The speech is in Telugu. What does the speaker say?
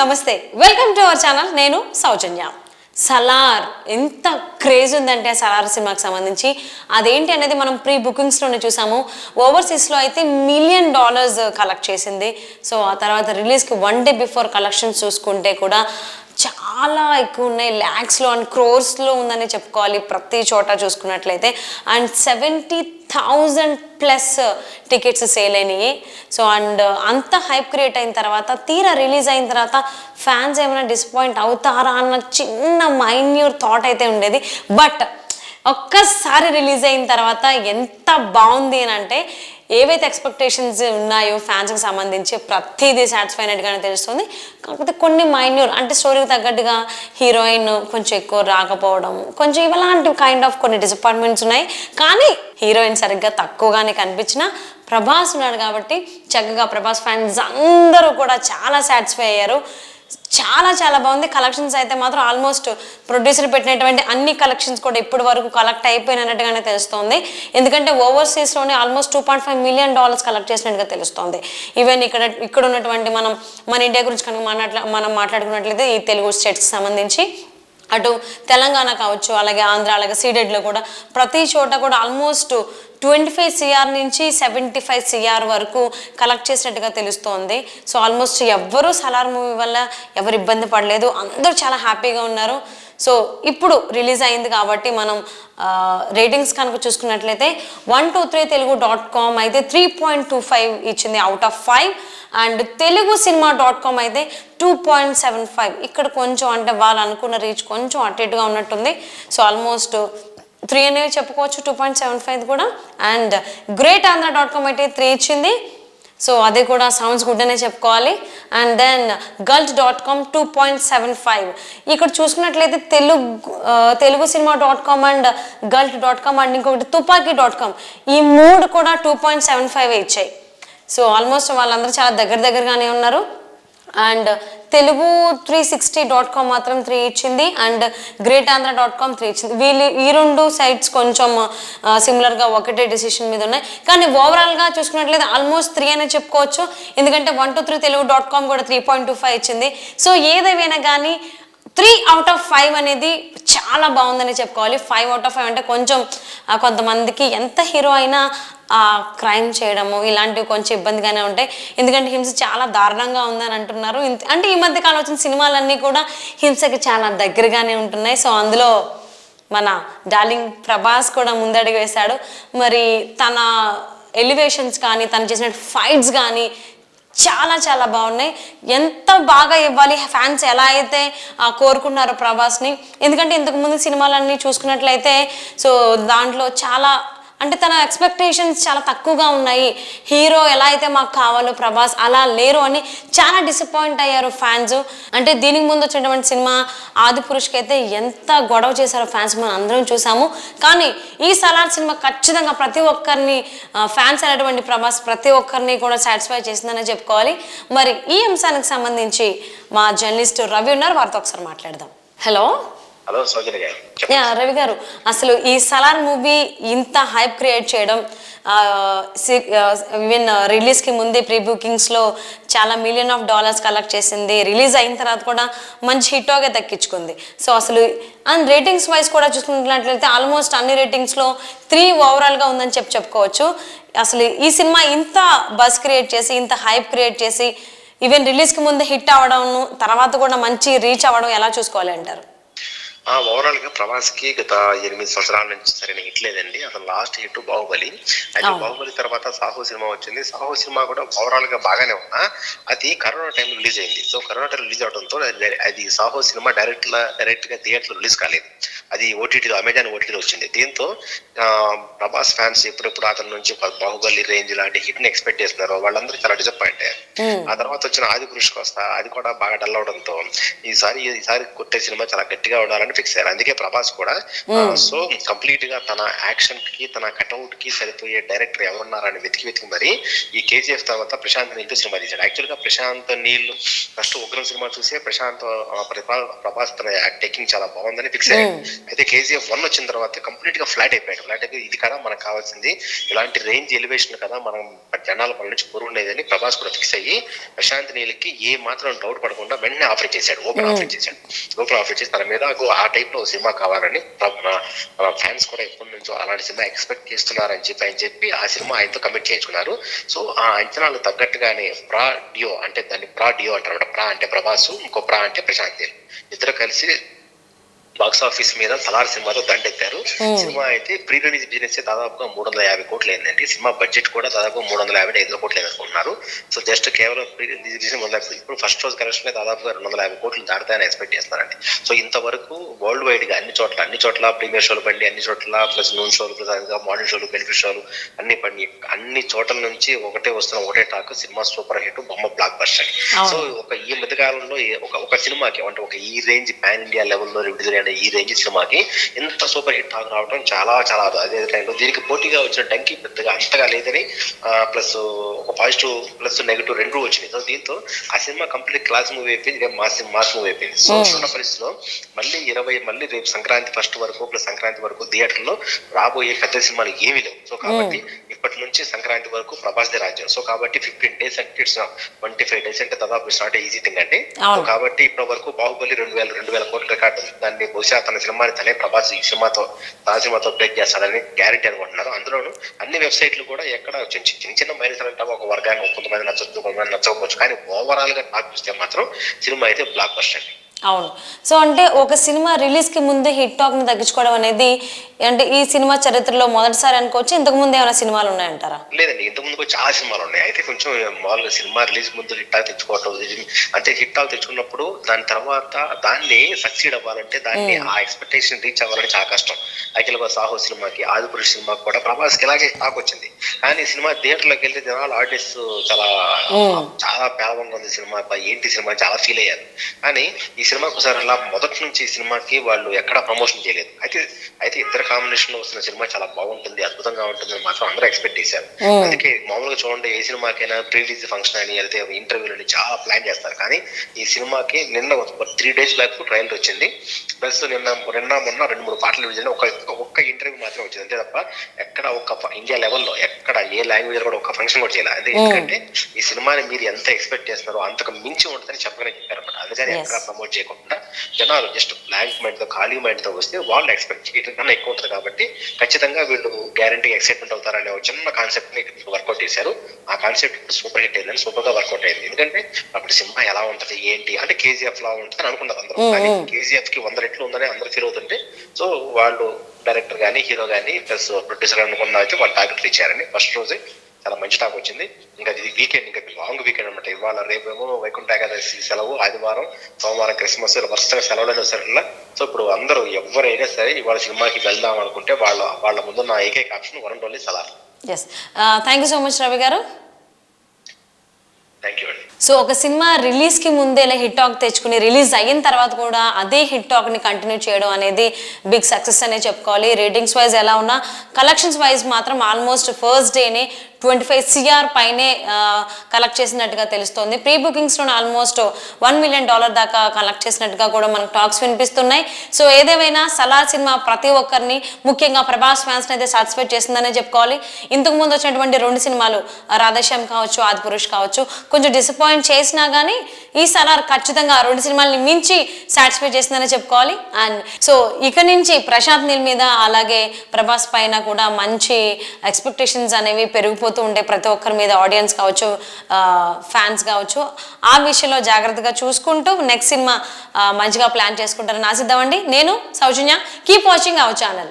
నమస్తే వెల్కమ్ టు అవర్ ఛానల్. నేను సౌజన్య. సలార్ ఎంత క్రేజ్ ఉందంటే సలార్ సినిమాకి సంబంధించి అదేంటి అనేది మనం ప్రీ బుకింగ్స్లోనే చూసాము. ఓవర్సీస్లో అయితే $1 మిలియన్ కలెక్ట్ చేసింది. సో ఆ తర్వాత రిలీజ్కి 1 డే బిఫోర్ కలెక్షన్స్ చూసుకుంటే కూడా చాలా ఎక్కువ ఉన్నాయి. ల్యాక్స్లో అండ్ క్రోర్స్లో ఉందని చెప్పుకోవాలి ప్రతి చోట చూసుకున్నట్లయితే. అండ్ 70,000+ టికెట్స్ సేల్ అయినాయి. సో అండ్ అంత హైప్ క్రియేట్ అయిన తర్వాత తీరా రిలీజ్ అయిన తర్వాత ఫ్యాన్స్ ఏమైనా డిసప్పాయింట్ అవుతారా అన్న చిన్న మైన్యూర్ థాట్ అయితే ఉండేది. బట్ ఒక్కసారి రిలీజ్ అయిన తర్వాత ఎంత బాగుంది అని అంటే ఏవైతే ఎక్స్పెక్టేషన్స్ ఉన్నాయో ఫ్యాన్స్కి సంబంధించి ప్రతిదీ సాటిస్ఫై అయినట్టుగానే తెలుస్తుంది. కాకపోతే కొన్ని మైన్యూర్ అంటే స్టోరీకి తగ్గట్టుగా హీరోయిన్ కొంచెం ఎక్కువ రాకపోవడం, కొంచెం ఇలాంటి కైండ్ ఆఫ్ కొన్ని డిసప్పాయింట్మెంట్స్ ఉన్నాయి. కానీ హీరోయిన్ సరిగ్గా తక్కువగానే కనిపించిన ప్రభాస్ ఉన్నాడు కాబట్టి చక్కగా ప్రభాస్ ఫ్యాన్స్ అందరూ కూడా చాలా సాటిస్ఫై అయ్యారు. చాలా చాలా బాగుంది. కలెక్షన్స్ అయితే మాత్రం ఆల్మోస్ట్ ప్రొడ్యూసర్ పెట్టినటువంటి అన్ని కలెక్షన్స్ కూడా ఇప్పటి వరకు కలెక్ట్ అయిపోయినట్టుగానే తెలుస్తోంది. ఎందుకంటే ఓవర్సీస్లోనే ఆల్మోస్ట్ $2.5 మిలియన్ కలెక్ట్ చేసినట్టుగా తెలుస్తోంది. ఈవెన్ ఇక్కడ ఉన్నటువంటి మన ఇండియా గురించి కనుక మనం మాట్లాడుకున్నట్లయితే ఈ తెలుగు స్టేట్స్కి సంబంధించి అటు తెలంగాణ కావచ్చు, అలాగే ఆంధ్ర, అలాగే సీడెడ్లో కూడా ప్రతి చోట కూడా ఆల్మోస్ట్ 25 CR నుంచి 75 CR వరకు కలెక్ట్ చేసినట్టుగా తెలుస్తోంది. సో ఆల్మోస్ట్ ఎవ్వరూ సలార్ మూవీ వల్ల ఎవరు ఇబ్బంది పడలేదు, అందరూ చాలా హ్యాపీగా ఉన్నారు. సో ఇప్పుడు రిలీజ్ అయింది కాబట్టి మనం రేటింగ్స్ కనుక చూసుకున్నట్లయితే 123telugu.com అయితే 3.25 ఇచ్చింది అవుట్ ఆఫ్ 5. అండ్ telugucinema.com అయితే 2.75. ఇక్కడ కొంచెం అంటే వాళ్ళు అనుకున్న రీచ్ కొంచెం అటు ఇటుగా ఉన్నట్టుంది. సో ఆల్మోస్ట్ 3 అనేవి చెప్పుకోవచ్చు, 2.75 కూడా. అండ్ greatanandra.com అయితే 3 ఇచ్చింది. సో అది కూడా సౌండ్స్ గుడ్ అనే చెప్పుకోవాలి. And then gult.com 2.75. ఇక్కడ చూసుకున్నట్లయితే telugucinema.com అండ్ gult.com అండ్ ఇంకొకటి tupaaki.com ఈ 3 కూడా 2.75 ఇచ్చాయి. సో ఆల్మోస్ట్ వాళ్ళందరూ చాలా దగ్గరగానే ఉన్నారు. అండ్ telugu360.com మాత్రం 3 ఇచ్చింది. అండ్ greatanandra.com 3 ఇచ్చింది. ఈ 2 సైట్స్ కొంచెం సిమిలర్గా ఒకటే డిసిషన్ మీద ఉన్నాయి. కానీ ఓవరాల్గా చూసుకున్నట్లయితే ఆల్మోస్ట్ 3 అనే చెప్పుకోవచ్చు. ఎందుకంటే 123telugu.com కూడా 3.25 ఇచ్చింది. సో ఏదేమైనా కానీ 3 అవుట్ ఆఫ్ 5 అనేది చాలా బాగుందని చెప్పుకోవాలి. 5 అవుట్ ఆఫ్ 5 అంటే కొంచెం కొంతమందికి ఎంత హీరో అయినా క్రైమ్ చేయడము ఇలాంటివి కొంచెం ఇబ్బందిగానే ఉంటాయి. ఎందుకంటే హింస చాలా దారుణంగా ఉందని అంటున్నారు. అంటే ఈ మధ్య కాలం వచ్చిన సినిమాలన్నీ కూడా హింసకి చాలా దగ్గరగానే ఉంటున్నాయి. సో అందులో మన డార్లింగ్ ప్రభాస్ కూడా ముందడుగు వేశాడు. మరి తన ఎలివేషన్స్ కానీ తను చేసిన ఫైట్స్ కానీ చాలా చాలా బాగున్నాయి. ఎంత బాగా ఇవ్వాలి, ఫ్యాన్స్ ఎలా అయితే కోరుకున్నారో ప్రభాస్ని. ఎందుకంటే ఇంతకుముందు సినిమాలన్నీ చూసుకున్నట్లయితే సో దాంట్లో చాలా అంటే తన ఎక్స్పెక్టేషన్స్ చాలా తక్కువగా ఉన్నాయి. హీరో ఎలా అయితే మాకు కావాలో ప్రభాస్ అలా లేరు అని చాలా డిసప్పాయింట్ అయ్యారు ఫ్యాన్స్. అంటే దీనికి ముందు వచ్చినటువంటి సినిమా ఆదిపురుష్కి అయితే ఎంత గొడవ చేశారో ఫ్యాన్స్ మనం అందరం చూసాము. కానీ ఈ సలార్ సినిమా ఖచ్చితంగా ప్రతి ఒక్కరిని ఫ్యాన్స్ అనేటువంటి ప్రభాస్ ప్రతి ఒక్కరిని కూడా సాటిస్ఫై చేసిందనే చెప్పుకోవాలి. మరి ఈ అంశానికి సంబంధించి మా జర్నలిస్ట్ రవి ఉన్నారు, వారితో ఒకసారి మాట్లాడదాం. హలో రవి గారు, అసలు ఈ సలార్ మూవీ ఇంత హైప్ క్రియేట్ చేయడం, ఈవెన్ రిలీజ్కి ముందే ప్రీ బుకింగ్స్లో చాలా $1 మిలియన్ కలెక్ట్ చేసింది. రిలీజ్ అయిన తర్వాత కూడా మంచి హిట్గా దక్కించుకుంది. సో అసలు అండ్ రేటింగ్స్ వైజ్ కూడా చూసుకున్నట్లయితే ఆల్మోస్ట్ అన్ని రేటింగ్స్లో 3 ఓవరాల్గా ఉందని చెప్పుకోవచ్చు. అసలు ఈ సినిమా ఇంత బజ్ క్రియేట్ చేసి ఇంత హైప్ క్రియేట్ చేసి ఈవెన్ రిలీజ్కి ముందే హిట్ అవ్వడం, తర్వాత కూడా మంచి రీచ్ అవ్వడం ఎలా చూసుకోవాలి అంటారు? ఓవరాల్ గా ప్రభాస్ కి గత 8 సంవత్సరాల నుంచి సరైన హిట్ లేదండి. అసలు లాస్ట్ హిట్ బాహుబలి. అయితే బాహుబలి తర్వాత సాహో సినిమా వచ్చింది. సాహో సినిమా కూడా ఓవరాల్ గా బాగానే ఉన్నా అది కరోనా టైం రిలీజ్ అయింది. సో కరోనా టైం రిలీజ్ అవడంతో అది సాహో సినిమా డైరెక్ట్ గా థియేటర్ లో రిలీజ్ కాలేదు. అది ఓటీటీలో అమెజాన్ ఓటీటీలో వచ్చింది. దీంతో ప్రభాస్ ఫ్యాన్స్ ఎప్పుడెప్పుడు అతని నుంచి బాహుబలి రేంజ్ లాంటి హిట్ ని ఎక్స్పెక్ట్ చేస్తున్నారు. వాళ్ళందరూ చాలా డిసప్పాయింట్ అయ్యారు. ఆ తర్వాత వచ్చిన ఆదిపురుష్కి వస్తా అది కూడా బాగా డల్ అవడంతో ఈసారి కొట్టే సినిమా చాలా గట్టిగా ఉండాలని ఫిక్స్ అయ్యారు. అందుకే ప్రభాస్ కూడా సో కంప్లీట్ గా తన యాక్షన్ కి తన కట్అవుట్ కి సరిపోయే డైరెక్టర్ ఎవరున్నారని వెతికి మరి ఈ కేజీఎఫ్ తర్వాత ప్రశాంత్ నీల్ తో సినిమా తీశాడు. యాక్చువల్ గా ప్రశాంత్ నీల్ ఫస్ట్ ఉగ్రం సినిమా చూసే ప్రభాస్ తన టేకింగ్ చాలా బాగుందని ఫిక్స్ అయ్యాడు. అయితే కేజీఎఫ్ 1 వచ్చిన తర్వాత కంప్లీట్ గా ఫ్లాట్ అయిపోయాడు. ఫ్లాట్ అయిపోయి ఇది కదా మనకు కావాల్సింది, ఇలాంటి రేంజ్ ఎలివేషన్ కదా మనం జనాల పని నుంచి పొరుగుండేదని ప్రభాస్ కూడా ఫిక్స్ అయ్యి ప్రశాంత్ నీల్ కి ఏ మాత్రం డౌట్ పడకుండా వెంటనే ఆఫర్ చేశాడు. ఓపెన్ ఆఫర్ చేసి తన మీద ఆ టైప్ లో సినిమా కావాలని ఫ్యాన్స్ కూడా ఎప్పటి నుంచో అలాంటి సినిమా ఎక్స్పెక్ట్ చేస్తున్నారని చెప్పి ఆ సినిమా ఆయనతో కమిట్ చేయించుకున్నారు. సో ఆ అంచనాలు తగ్గట్టుగానే డియో అంటే దాన్ని డియో అంటారు. ప్రా అంటే ప్రభాస్, ఇంకో ప్రా అంటే ప్రశాంత్ నీల్, ఇద్దరు కలిసి బాక్స్ ఆఫీస్ మీద సలార్ సినిమాతో దండెత్తారు. సినిమా అయితే ప్రీ రిలీజ్ బిజినెస్ దాదాపుగా 350 కోట్లు అయిందండి. సినిమా బడ్జెట్ కూడా దాదాపు 350 కోట్లు అనుకుంటున్నారు. సో జస్ట్ కేవలం ప్రీ రిలీజ్ బిజినెస్ ఇప్పుడు ఫస్ట్ రోజు కలెక్షన్ దాదాపుగా 250 కోట్లు దాటుతాయని ఎక్స్పెక్ట్ చేస్తున్నారండి. సో ఇంతవరకు వరల్డ్ వైడ్ గా అన్ని చోట్ల ప్రీమియర్ షోలు బండి, అన్ని చోట్ల ప్లస్ నూన్ షోలు, ప్లస్ మార్నింగ్ షోలు, బెనిఫిట్ షోలు అన్ని బండి, అన్ని చోట్ల నుంచి ఒకటే టాక్ సినిమా సూపర్ హిట్, బొమ్మ బ్లాక్ బస్టర్. సో ఈ మధ్యకాలంలో ఒక సినిమాకి అంటే ఈ రేంజ్ పాన్ ఇండియా లెవెల్లో రిలీజ్ ఈ రేంజ్ సినిమాకి ఎంత సూపర్ హిట్ టాక్ రావడం చాలా అదే టైంలో దీనికి పోటీగా వచ్చిన డంకి పెద్దగా అంతగా లేదని ప్లస్ ఒక పాజిటివ్ ప్లస్ నెగిటివ్ రెండు వచ్చినాయి. సో దీంతో ఆ సినిమా కంప్లీట్ క్లాస్ మూవీ అయిపోయింది, మాస్ మూవీ అయిపోయింది. సో ఉన్న పరిస్థితిలో మళ్ళీ రేపు సంక్రాంతి ఫస్ట్ వరకు ప్లస్ సంక్రాంతి వరకు థియేటర్లో రాబోయే పెద్ద సినిమాలు ఏమీ లేవు. సో కాబట్టి ఇప్పటి నుంచి సంక్రాంతి వరకు ప్రభాస్ దే రాజ్యం. సో కాబట్టి 15 days అంటే 25 days అంటే దాదాపు స్టార్ట్ ఈజీ థింగ్ అండి. సో కాబట్టి ఇప్పటి వరకు బాహుబలి 2000 కోట్ల రికార్డు, దాన్ని బహుశా తన సినిమాని తనే ప్రభాస్ ఈ సినిమాతో బ్రేక్ చేస్తాడని గ్యారెంటీ అనుకుంటున్నారు. అందులోనూ అన్ని వెబ్సైట్లు కూడా ఎక్కడ చిన్న మైనస్ అంటే ఒక వర్గాన్ని కొంతమంది నచ్చవచ్చు, కొంతమంది నచ్చకపోవచ్చు, కానీ ఓవరాల్ గా టాక్ చూస్తే మాత్రం సినిమా అయితే బ్లాక్ బస్టర్ అండి. అవును. సో అంటే ఒక సినిమా రిలీజ్కి ముందే హిట్ టాక్ని తగ్గించుకోవడం అనేది అంటే ఈ సినిమా చరిత్రలో మొదటిసారి అనుకోవచ్చు. ఇంతకు ముందు ఏమైనా సినిమాలు ఉన్నాయంటారా? లేదండి, ఇంతకు ముందు చాలా సినిమాలు ఉన్నాయి. అయితే కొంచెం మామూలుగా సినిమా రిలీజ్ ముందు హిట్ టాక్ తెచ్చుకోవటం, అంటే హిట్ టాక్ తెచ్చుకున్నప్పుడు దాని తర్వాత దాన్ని సక్సీడ్ అవ్వాలంటే దాన్ని ఆ ఎక్స్పెక్టేషన్ రీచ్ అవ్వాలంటే చాలా కష్టం. అఖిల సాహో సినిమాకి, ఆదిపురుష్ సినిమాకి కూడా ప్రభాస్కి ఇలాగే టాక్ వచ్చింది. కానీ సినిమా థియేటర్లోకి వెళ్తే జనాలు ఆడియన్స్ చాలా పేలవంగా ఉంది సినిమా, ఏంటి సినిమా చాలా ఫీల్ అయ్యారు. కానీ ఈ సినిమాకి ఒకసారి అలా మొదటి నుంచి ఈ సినిమాకి వాళ్ళు ఎక్కడా ప్రమోషన్ చేయలేదు. అయితే ఇద్దరు కాంబినేషన్ లో వస్తున్న సినిమా చాలా బాగుంటుంది, అద్భుతంగా ఉంటుందని మాత్రం అందరూ ఎక్స్పెక్ట్ చేశారు. అందుకే మామూలుగా చూడండి ఏ సినిమాకైనా ప్రీ రిలీజ్ ఫంక్షన్ అని అయితే ఇంటర్వ్యూలు అని చాలా ప్లాన్ చేస్తారు. కానీ ఈ సినిమాకి నిన్న 3 days బ్యాక్ ట్రైలర్ వచ్చింది. ప్లస్ నిన్న మొన్న 2-3 పాటలు విజయం ఒక్క ఇంటర్వ్యూ మాత్రం వచ్చింది, అంతే తప్ప ఎక్కడ ఒక ఇండియా లెవెల్లో ఎక్కడ ఏ లాంగ్వేజ్ కూడా ఒక ఫంక్షన్ కూడా చేయాలి. అదే ఎందుకంటే ఈ సినిమాని మీరు ఎంత ఎక్స్పెక్ట్ చేస్తున్నారో అంతకు మించి ఉంటుందని చెప్పగానే చెప్పారన్నమాట. అందుకని ఎక్కడ ప్రమోట్ చేయకుండా జనాలు జస్ట్ బ్లాంక్ మైండ్ తో ఖాళీ మైండ్ తో వస్తే వాళ్ళు ఎక్స్పెక్ట్ చేయడం కన్నా ఎక్కువ ఉంటుంది. కాబట్టి ఖచ్చితంగా వీళ్ళు గ్యారంటీ ఎక్సైట్మెంట్ అవుతారనే ఒక చిన్న కాన్సెప్ట్ ని వర్కౌట్ చేశారు. ఆ కాన్సెప్ట్ సూపర్ హిట్ అయిందని సూపర్ గా వర్కౌట్ అయింది. ఎందుకంటే అప్పుడు సినిమా ఎలా ఉంటది ఏంటి అంటే కేజీఎఫ్ లా ఉంటుంది అని అనుకున్నారు అందరూ. కానీ కేజీఎఫ్ కి 100 రెట్లు ఉందని అందరూ ఫీల్ అవుతుంటే సో వాళ్ళు డైరెక్టర్ గానీ హీరో గానీ ప్లస్ ప్రొడ్యూసర్ అనుకున్న అయితే వాళ్ళు టార్గెట్ రీచ్ అయ్యారని ఫస్ట్ రోజే చాలా మంచి టాక్ వచ్చింది. ఇంకా ఇది వీకెండ్, ఇంకా లాంగ్ వీకెండ్ అనమాట. ఇవాళ రేపేమో వైకుంఠ ఏకాదశి సెలవు, ఆదివారం సోమవారం క్రిస్మస్, వరుసగా సెలవులైన సరేలా. సో ఇప్పుడు అందరూ ఎవరైనా సరే ఇవాళ సినిమాకి వెళ్దాం అనుకుంటే వాళ్ళ ముందున్న ఏకైక option one and only Salaar. Thank you so much Ravi గారు. థ్యాంక్ యూ అండి. సో ఒక సినిమా రిలీజ్కి ముందే ఇలా హిట్ టాక్ తెచ్చుకుని రిలీజ్ అయిన తర్వాత కూడా అదే హిట్ టాక్ని కంటిన్యూ చేయడం అనేది బిగ్ సక్సెస్ అనే చెప్పుకోవాలి. రేటింగ్స్ వైజ్ ఎలా ఉన్నా కలెక్షన్స్ వైజ్ మాత్రం ఆల్మోస్ట్ ఫస్ట్ డేనే 25 CR పైనే కలెక్ట్ చేసినట్టుగా తెలుస్తోంది. ప్రీ బుకింగ్స్లో ఆల్మోస్ట్ $1 million దాకా కలెక్ట్ చేసినట్టుగా కూడా మనకు టాక్స్ వినిపిస్తున్నాయి. సో ఏదేమైనా సలార్ సినిమా ప్రతి ఒక్కరిని ముఖ్యంగా ప్రభాస్ ఫ్యాన్స్ని అయితే సాటిస్ఫై చేస్తుందనే చెప్పుకోవాలి. ఇంతకుముందు వచ్చినటువంటి 2 సినిమాలు రాధేశ్యామ్ కావచ్చు, ఆదిపురుష్ కావచ్చు కొంచెం డిసప్పాయింట్ చేసినా కానీ ఈ సలార్ ఖచ్చితంగా 2 సినిమాలని మించి సాటిస్ఫై చేసిందనే చెప్పుకోవాలి. అండ్ సో ఇక నుంచి ప్రశాంత్ నీల్ మీద అలాగే ప్రభాస్ పైన కూడా మంచి ఎక్స్పెక్టేషన్స్ అనేవి పెరిగిపోతూ ఉండే ప్రతి ఒక్కరి మీద, ఆడియన్స్ కావచ్చు, ఫ్యాన్స్ కావచ్చు, ఆ విషయంలో జాగ్రత్తగా చూసుకుంటూ నెక్స్ట్ సినిమా మంచిగా ప్లాన్ చేసుకుంటారని ఆశిద్దామండి. నేను సౌజన్య, కీప్ వాచింగ్ అవర్ ఛానల్.